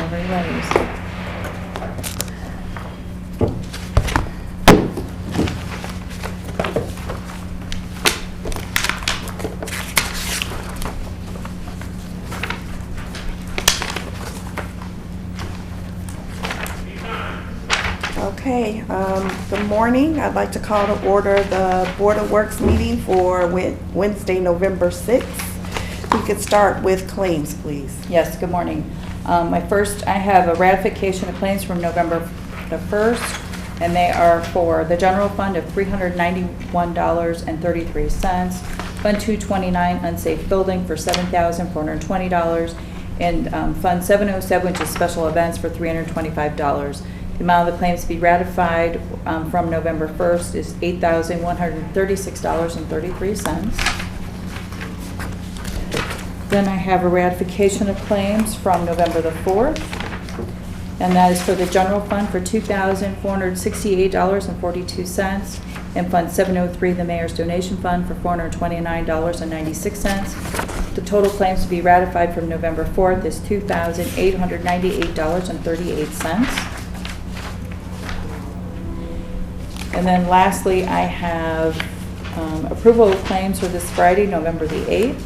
Whenever you're ready. So. Okay, good morning. I'd like to call to order the Board of Works meeting for Wednesday, November 6th. We could start with claims, please. Yes, good morning. I have a ratification of claims from November the 1st, and they are for the general fund of $391.33, Fund 229 unsafe building for $7,420, and Fund 707, which is special events, for $325. The amount of the claims to be ratified from November 1st is $8,136.33. Then I have a ratification of claims from November the 4th, and that is for the general fund for $2,468.42, and Fund 703, the Mayor's Donation Fund, for $429.96. The total claims to be ratified from November 4th is $2,898.38. And then lastly, I have approval of claims for this Friday, November the 8th.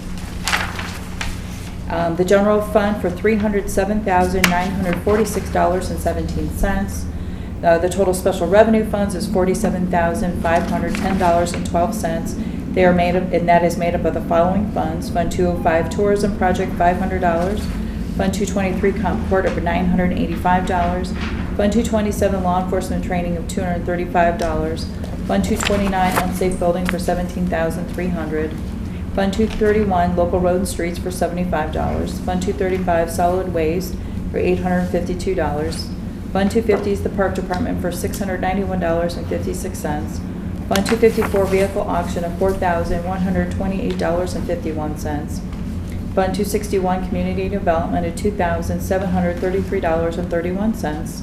The general fund for $307,946.17. The total special revenue funds is $47,510.12. They are made up, and that is made up of the following funds: Fund 205 Tourism Project, $500. Fund 223 Comp Court of $985. Fund 227 Law Enforcement Training of $235. Fund 229 Unsafe Building for $17,300. Fund 231 Local Road and Streets for $75. Fund 235 Solid Waste for $852. Fund 250 is the Park Department for $691.56. Fund 254 Vehicle Auction of $4,128.51. Fund 261 Community Development at $2,733.31.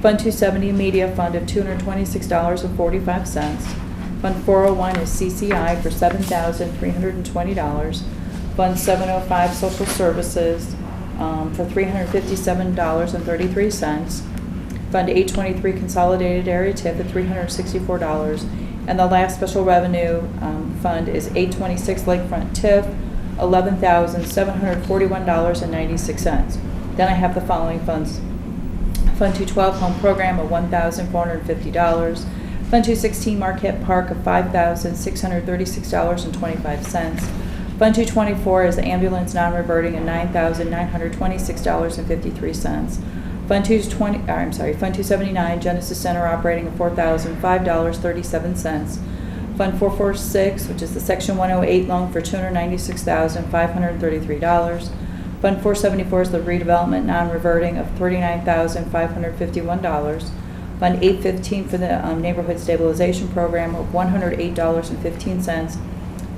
Fund 270 Media Fund of $226.45. Fund 401 is CCI for $7,320. Fund 705 Social Services for $357.33. Fund 823 Consolidated Area TIF at $364. And the last special revenue fund is 826 Lakefront TIF, $11,741.96. Then I have the following funds: Fund 212 Home Program of $1,450. Fund 216 Marquette Park of $5,636.25. Fund 224 is the ambulance non-reverting at $9,926.53. Fund 279 Genesis Center operating at $4,005.37. Fund 446, which is the Section 108 loan for $296,533. Fund 474 is the redevelopment non-reverting of $39,551. Fund 815 for the neighborhood stabilization program of $108.15.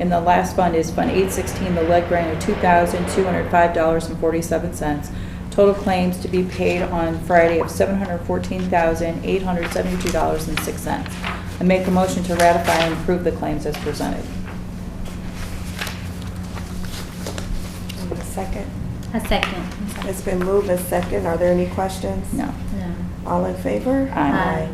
And the last fund is Fund 816, the lead grant of $2,205.47. Total claims to be paid on Friday of $714,872.06. I make a motion to ratify and approve the claims as presented. A second. A second. It's been moved and second. Are there any questions? No. No. All in favor? Aye.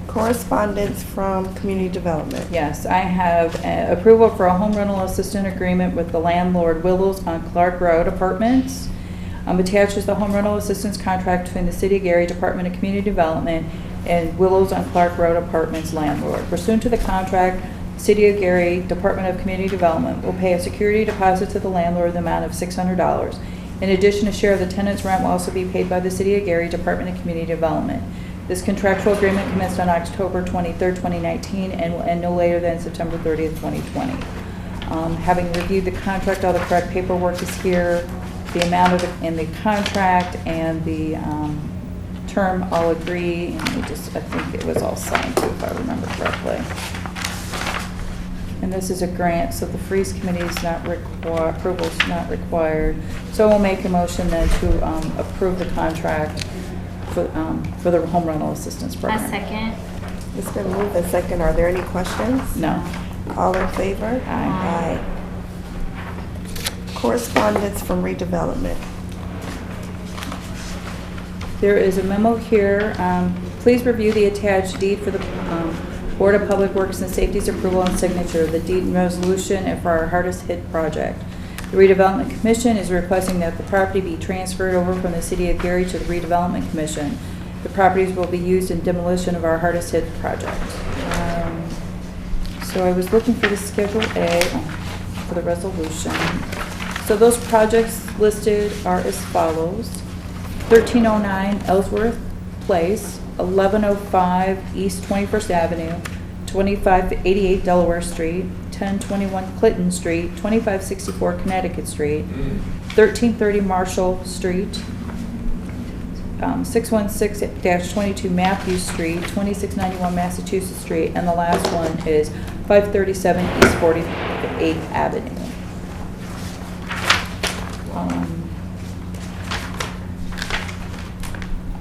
Correspondence from Community Development. Yes, I have approval for a home rental assistant agreement with the landlord Willows on Clark Road Apartments. Attached is the home rental assistance contract between the City of Gary Department of Community Development and Willows on Clark Road Apartments landlord. Pursuant to the contract, City of Gary Department of Community Development will pay a security deposit to the landlord in the amount of $600. In addition, a share of the tenant's rent will also be paid by the City of Gary Department of Community Development. This contractual agreement commenced on October 23rd, 2019 and will end no later than September 30th, 2020. Having reviewed the contract, all the correct paperwork is here. The amount in the contract and the term all agree. And I think it was all signed too, if I remember correctly. And this is a grant, so the freeze committee is not required, approval is not required. So we'll make a motion then to approve the contract for the home rental assistance program. A second. It's been moved and second. Are there any questions? No. All in favor? Aye. Correspondence from redevelopment. There is a memo here. Please review the attached deed for the Board of Public Works and Safety's approval and signature, the deed and resolution and for our hardest hit project. The Redevelopment Commission is requesting that the property be transferred over from the City of Gary to the Redevelopment Commission. The properties will be used in demolition of our hardest hit project. So I was looking for the Schedule A for the resolution. So those projects listed are as follows. 1309 Ellsworth Place, 1105 East 21st Avenue, 2588 Delaware Street, 1021 Clinton Street, 2564 Connecticut Street, 1330 Marshall Street, 616-22 Matthews Street, 2691 Massachusetts Street, and the last one is 537 East 48th Avenue.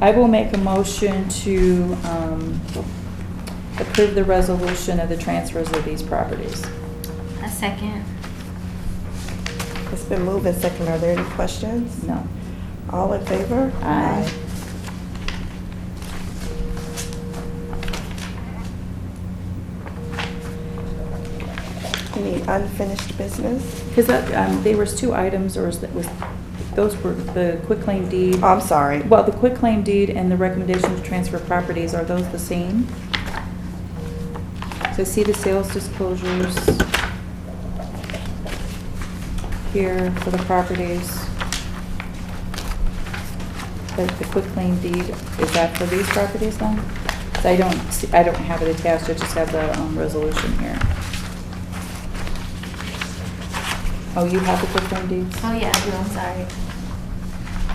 I will make a motion to approve the resolution of the transfers of these properties. A second. It's been moved and second. Are there any questions? No. All in favor? Aye. Any unfinished business? Because there was two items, or those were the quitclaim deed. Oh, I'm sorry. Well, the quitclaim deed and the recommendation to transfer properties, are those the same? So see the sales disclosures here for the properties. The quitclaim deed, is that for these properties then? So I don't have it attached, I just have the resolution here. Oh, you have the quitclaim deeds? Oh, yeah, I do. I'm sorry.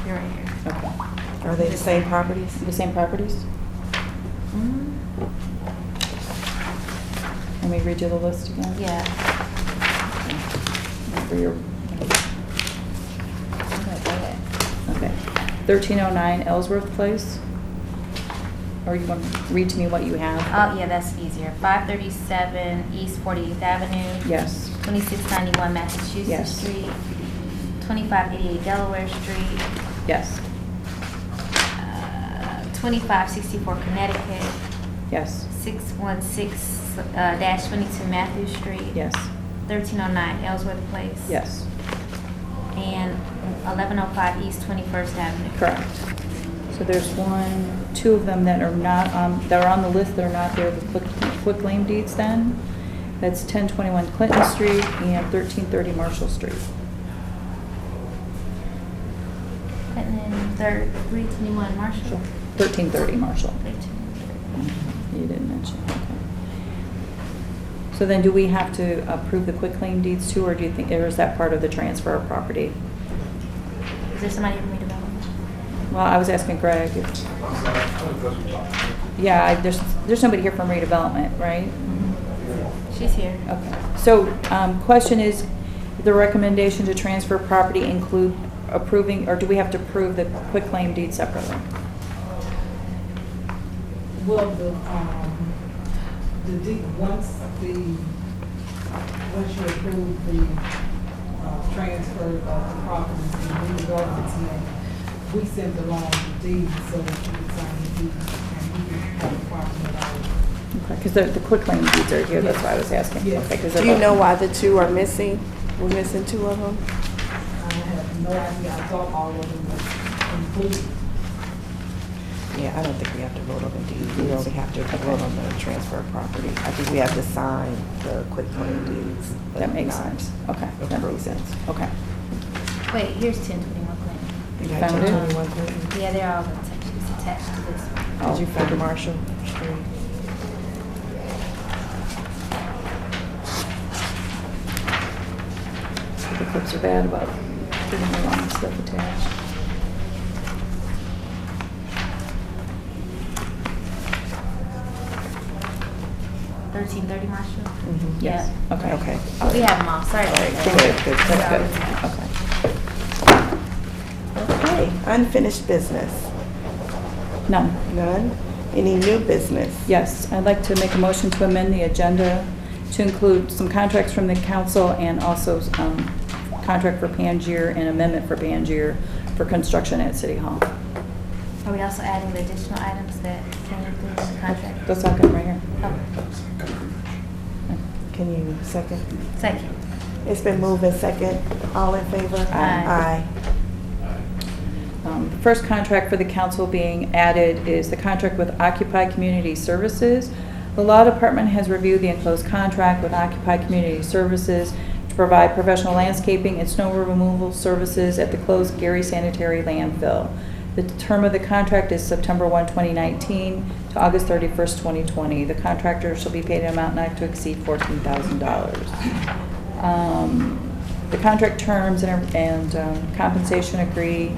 You're right here. Okay. Are they the same properties? The same properties? Mm-hmm. Let me read you the list again. Yeah. For your. Okay. 1309 Ellsworth Place. Or you want to read to me what you have? Oh, yeah, that's easier. 537 East 48th Avenue. Yes. 2691 Massachusetts Yes. Street. 2588 Delaware Street. Yes. 2564 Connecticut. Yes. 616-22 Matthew Street. Yes. 1309 Ellsworth Place. Yes. And 1105 East 21st Avenue. Correct. So there's two of them that are not that are on the list that are not there, the quitclaim deeds then. That's 1021 Clinton Street and 1330 Marshall Street. And then 321 Marshall. 1330 Marshall. 1330. You didn't mention, okay. So then do we have to approve the quitclaim deeds too, or do you think, or is that part of the transfer of property? Is there somebody from redevelopment? Well, I was asking Greg. Yeah, there's somebody here from redevelopment, right? She's here. Okay. So, question is, the recommendation to transfer property include approving, or do we have to approve the quitclaim deed separately? Well, the deed, once you approve the transfer of the properties to the redevelopment name, we send along the deed so that you can sign the deed and you can have the property at all. Okay, because the quitclaim deeds are here, that's why I was asking. Yes. Okay, 'cause Do you know why the two are missing? We're missing two of them? I have no idea, I thought all of them were included. Yeah, I don't think we have to vote on the deed. We only have to vote on the transfer of property. I think we have to sign the quitclaim deeds. but That makes not sense. Okay, that approve makes it. sense. Okay. Wait, here's 1021 Clinton. You got Found it? 1021 Clinton? Yeah, they're all attached. It's attached to this one. Did you find Marshall Street? The clips are bad about getting the wrong stuff attached. $1330 Marshall? Mhm. Yes. Yeah. Okay. Okay. We have them all. Sorry All about right, that. good. That's good. Okay. Okay, unfinished business. None. None? Any new business? Yes, I'd like to make a motion to amend the agenda to include some contracts from the council and also contract for Pangier and amendment for Pangier for construction at City Hall. Are we also adding the additional items that came included in the contract? The second right here. Oh, Can you second? second. It's been moved and second. All in favor? Aye. The first contract for the council being added is the contract with Occupy Community Services. The Law Department has reviewed the enclosed contract with Occupy Community Services to provide professional landscaping and snow removal services at the closed Gary Sanitary Landfill. The term of the contract is September 1, 2019 to August 31st, 2020. The contractor shall be paid an amount not to exceed $14,000. The contract terms and compensation agree.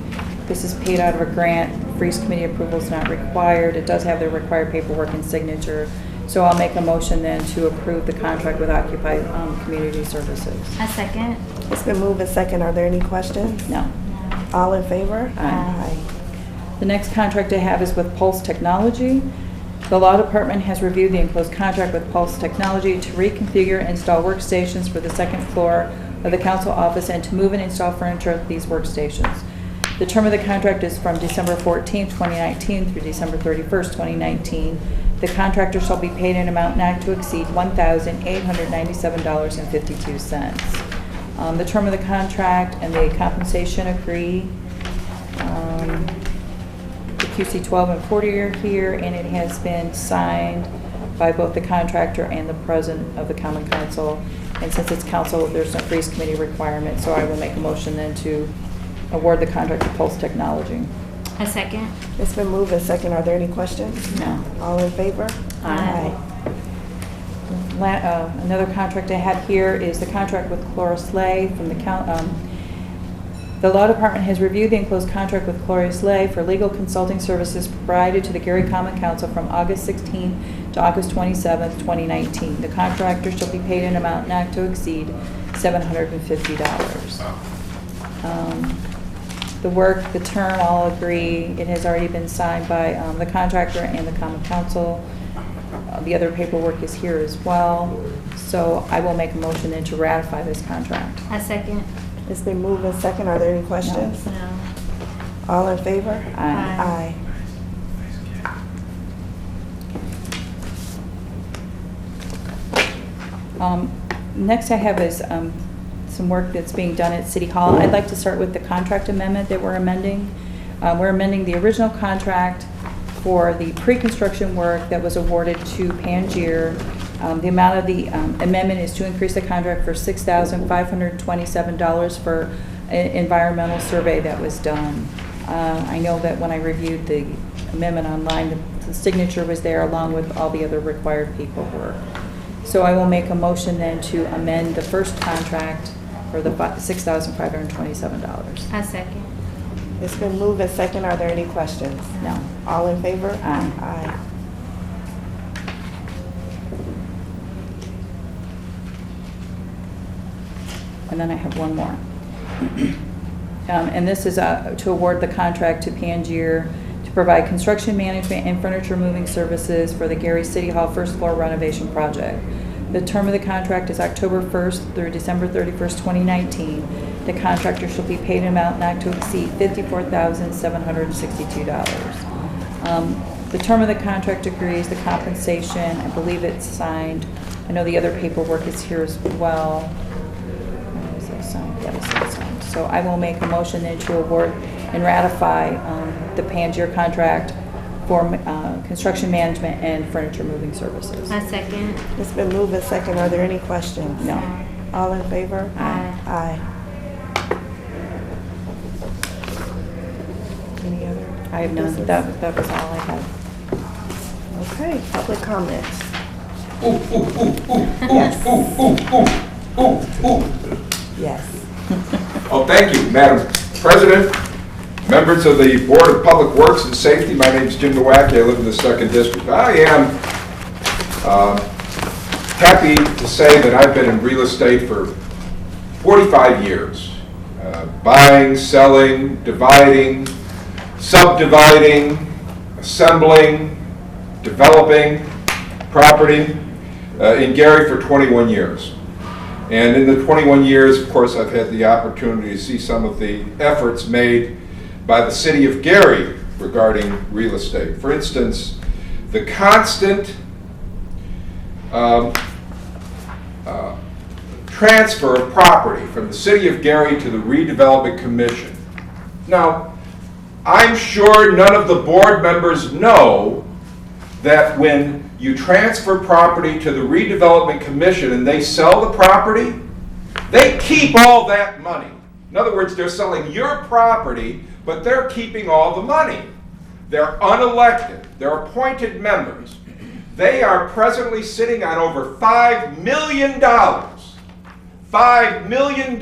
This is paid out of a grant. Freeze committee approval is not required. It does have the required paperwork and signature. So I'll make a motion then to approve the contract with Occupy Community Services. A second. It's been moved and second. Are there any questions? No. No. All in favor? Aye. The next contract I have is with Pulse Technology. The Law Department has reviewed the enclosed contract with Pulse Technology to reconfigure and install workstations for the second floor of the council office and to move and install furniture at these workstations. The term of the contract is from December 14th, 2019 through December 31st, 2019. The contractor shall be paid an amount not to exceed $1,897.52. The term of the contract and the compensation agree. The QC 12 and 40 are here, and it has been signed by both the contractor and the president of the common council. And since it's council, there's no freeze committee requirement, so I will make a motion then to award the contract to Pulse Technology. A second. It's been moved and second. Are there any questions? No. All in favor? Aye. Another contract I have here is the contract with Cloris Lay from the The Law Department has reviewed the enclosed contract with Cloris Lay for legal consulting services provided to the Gary Common Council from August 16th to August 27th, 2019. The contractor shall be paid an amount not to exceed $750. The term, all agree. It has already been signed by the contractor and the Common Council. The other paperwork is here as well. So I will make a motion then to ratify this contract. A second. It's been moved and second. Are there any questions? No. All in favor? Aye. Aye. Next I have is some work that's being done at City Hall. I'd like to start with the contract amendment that we're amending. We're amending the original contract for the pre-construction work that was awarded to Pangier. The amount of the amendment is to increase the contract for $6,527 for an environmental survey that was done. I know that when I reviewed the amendment online, the signature was there along with all the other required paperwork. So I will make a motion then to amend the first contract for the $6,527. A second. It's been moved and second. Are there any questions? No. All in favor? Aye. Aye. And then I have one more. And this is to award the contract to Pangier to provide construction management and furniture moving services for the Gary City Hall first floor renovation project. The term of the contract is October 1st through December 31st, 2019. The contractor shall be paid an amount not to exceed $54,762. The term of the contract agrees, the compensation, I believe it's signed. I know the other paperwork is here as well. Where is that signed? That is signed. So I will make a motion then to award and ratify the Pangier contract for construction management and furniture moving services. A second. It's been moved and second. Are there any questions? No. All in favor? Aye. Aye. Any other? I have none. business? That was all I had. Okay, public comments. Yes. Oh, thank you, Madam President, members of the Board of Public Works and Safety. My name is Jim Nowacki. I live in the 2nd District. I am happy to say that I've been in real estate for 45 years. Buying, selling, dividing, subdividing, assembling, developing property in Gary for 21 years. And in the 21 years, of course, I've had the opportunity to see some of the efforts made by the city of Gary regarding real estate. For instance, the constant transfer of property from the city of Gary to the redevelopment commission. Now, I'm sure none of the board members know that when you transfer property to the redevelopment commission and they sell the property, they keep all that money. In other words, they're selling your property, but they're keeping all the money. They're unelected. They're appointed members. They are presently sitting on over $5 million. $5 million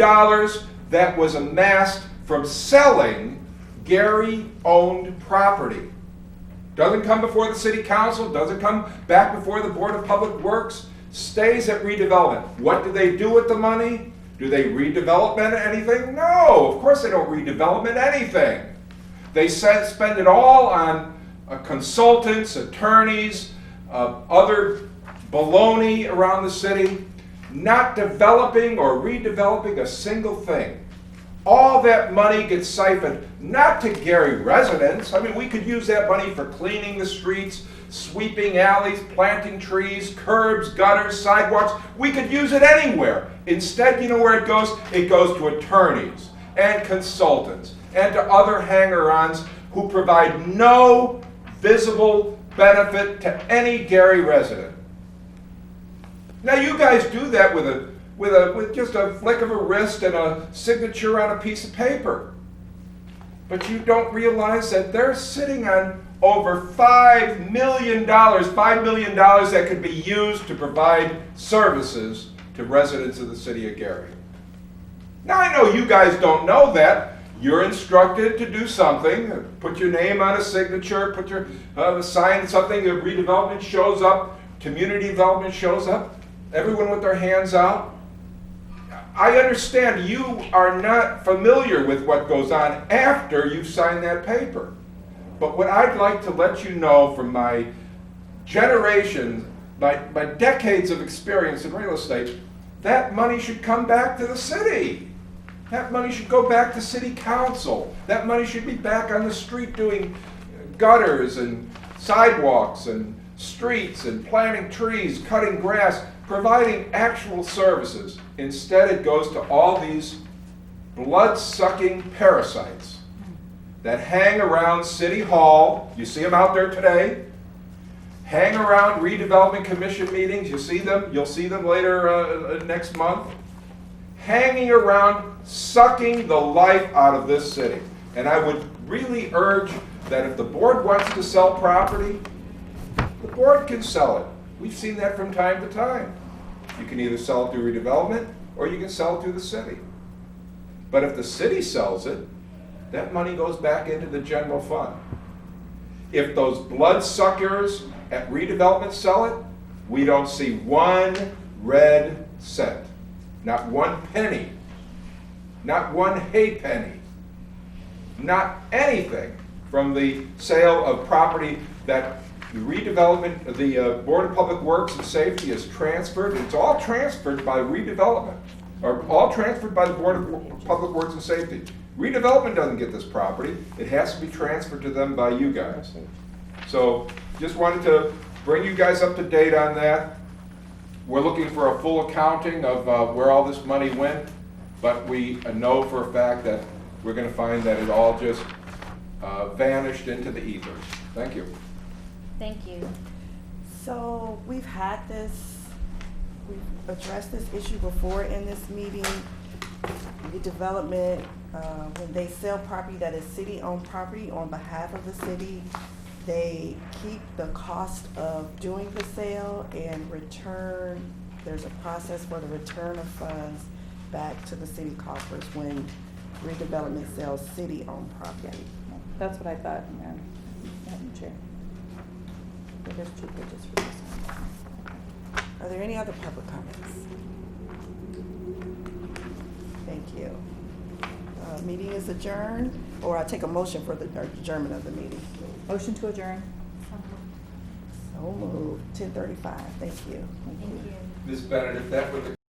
that was amassed from selling Gary-owned property. Doesn't come before the city council, doesn't come back before the Board of Public Works, stays at redevelopment. What do they do with the money? Do they redevelop anything? No, of course they don't redevelop anything. They spend it all on consultants, attorneys, other baloney around the city, not developing or redeveloping a single thing. All that money gets siphoned, not to Gary residents. I mean, we could use that money for cleaning the streets, sweeping alleys, planting trees, curbs, gutters, sidewalks. We could use it anywhere. Instead, you know where it goes? It goes to attorneys and consultants and to other hanger-ons who provide no visible benefit to any Gary resident. Now, you guys do that with just a flick of a wrist and a signature on a piece of paper. But you don't realize that they're sitting on over $5 million that could be used to provide services to residents of the city of Gary. Now, I know you guys don't know that. You're instructed to do something, put your name on a signature, put your sign something, the redevelopment shows up, community development shows up, everyone with their hands out. I understand you are not familiar with what goes on after you sign that paper. But what I'd like to let you know from my generations, my decades of experience in real estate, that money should come back to the city. That money should go back to city council. That money should be back on the street doing gutters and sidewalks and streets and planting trees, cutting grass, providing actual services. Instead, it goes to all these blood-sucking parasites that hang around City Hall. You see them out there today. Hang around redevelopment commission meetings. You see them. You'll see them later next month. Hanging around, sucking the life out of this city. And I would really urge that if the board wants to sell property, the board can sell it. We've seen that from time to time. You can either sell it through redevelopment or you can sell it through the city. But if the city sells it, that money goes back into the general fund. If those bloodsuckers at redevelopment sell it, we don't see one red cent. Not one penny. Not one halfpenny. Not anything from the sale of property that the redevelopment, the Board of Public Works and Safety is transferred. It's all transferred by redevelopment, or all transferred by the Board of Public Works and Safety. Redevelopment doesn't get this property. It has to be transferred to them by you guys. So just wanted to bring you guys up to date on that. We're looking for a full accounting of where all this money went, but we know for a fact that we're going to find that it all just vanished into the ethers. Thank you. Thank you. So we've addressed this issue before in this meeting. Redevelopment, when they sell property that is city-owned property on behalf of the city, they keep the cost of doing the sale and return, there's a process for the return of funds back to the city coffers when redevelopment sells city-owned property. That's what I thought, Madam Chair. There's 2 pages for this one. Are there any other public comments? Thank you. Meeting is adjourned, or I take a motion for the adjournment of the meeting. Motion to adjourn. So moved, 10:35, thank you. Thank you. Ms. Bennett, if that were the